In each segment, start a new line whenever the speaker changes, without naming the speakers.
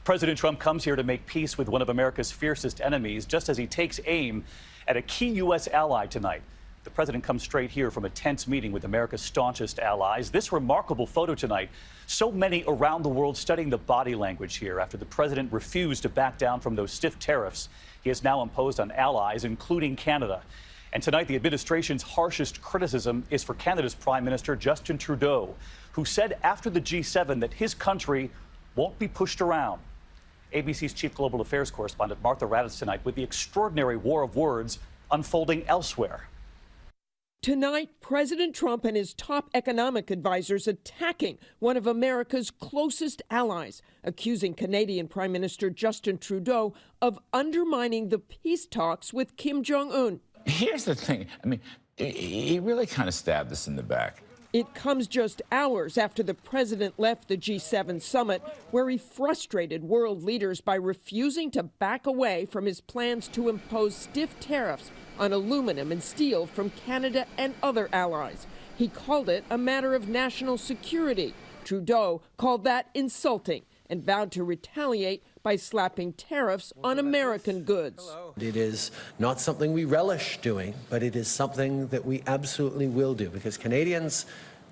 President Trump comes here to make peace with one of America's fiercest enemies, just as he takes aim at a key U.S. ally tonight. The president comes straight here from a tense meeting with America's staunchest allies. This remarkable photo tonight, so many around the world studying the body language here after the president refused to back down from those stiff tariffs he has now imposed on allies, including Canada. And tonight, the administration's harshest criticism is for Canada's Prime Minister Justin Trudeau, who said after the G7 that his country won't be pushed around. ABC's chief global affairs correspondent Martha Raddatz tonight with the extraordinary war of words unfolding elsewhere.
Tonight, President Trump and his top economic advisors attacking one of America's closest allies, accusing Canadian Prime Minister Justin Trudeau of undermining the peace talks with Kim Jong-un.
Here's the thing. I mean, he really kind of stabbed us in the back.
It comes just hours after the president left the G7 summit, where he frustrated world leaders by refusing to back away from his plans to impose stiff tariffs on aluminum and steel from Canada and other allies. He called it a matter of national security. Trudeau called that insulting and vowed to retaliate by slapping tariffs on American goods.
It is not something we relish doing, but it is something that we absolutely will do, because Canadians,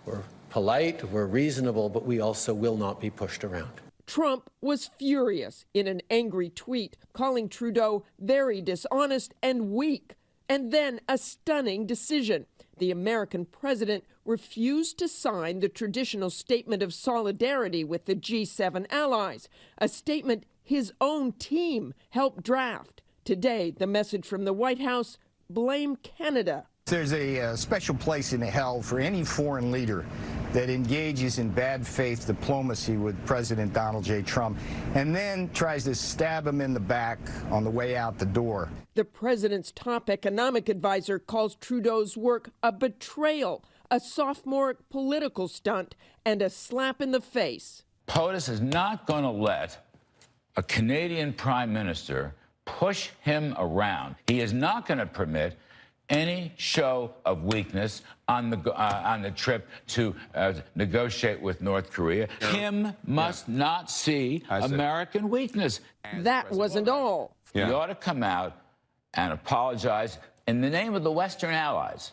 we're polite, we're reasonable, but we also will not be pushed around.
Trump was furious in an angry tweet, calling Trudeau very dishonest and weak. And then a stunning decision. The American president refused to sign the traditional statement of solidarity with the G7 allies, a statement his own team helped draft. Today, the message from the White House: blame Canada.
There's a special place in hell for any foreign leader that engages in bad faith diplomacy with President Donald J. Trump and then tries to stab him in the back on the way out the door.
The president's top economic advisor calls Trudeau's work a betrayal, a sophomoric political stunt, and a slap in the face.
POTUS is not going to let a Canadian prime minister push him around. He is not going to permit any show of weakness on the trip to negotiate with North Korea. Kim must not see American weakness.
That wasn't all.
He ought to come out and apologize in the name of the Western allies.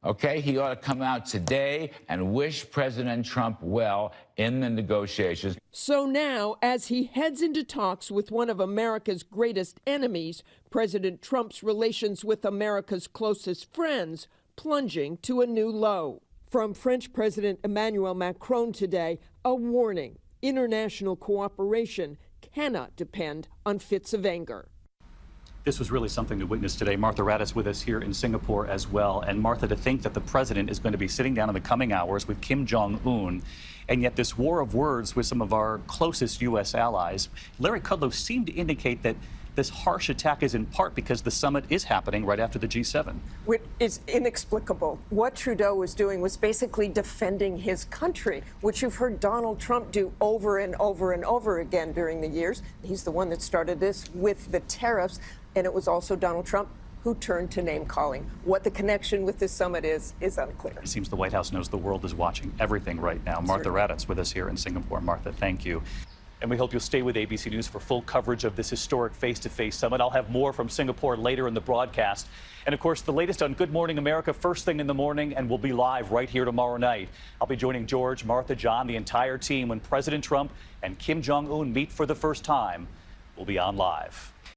Okay, he ought to come out today and wish President Trump well in the negotiations.
So now, as he heads into talks with one of America's greatest enemies, President Trump's relations with America's closest friends plunging to a new low. From French President Emmanuel Macron today, a warning: international cooperation cannot depend on fits of anger.
This was really something to witness today. Martha Raddatz with us here in Singapore as well. And Martha, to think that the president is going to be sitting down in the coming hours with Kim Jong-un, and yet this war of words with some of our closest U.S. allies. Larry Kudlow seemed to indicate that this harsh attack is in part because the summit is happening right after the G7.
Which is inexplicable. What Trudeau was doing was basically defending his country, which you've heard Donald Trump do over and over and over again during the years. He's the one that started this with the tariffs, and it was also Donald Trump who turned to name-calling. What the connection with this summit is unclear.
It seems the White House knows the world is watching everything right now. Martha Raddatz with us here in Singapore. Martha, thank you. And we hope you'll stay with ABC News for full coverage of this historic face-to-face summit. I'll have more from Singapore later in the broadcast. And, of course, the latest on Good Morning America first thing in the morning, and we'll be live right here tomorrow night. I'll be joining George, Martha, John, the entire team when President Trump and Kim Jong-un meet for the first time. We'll be on live.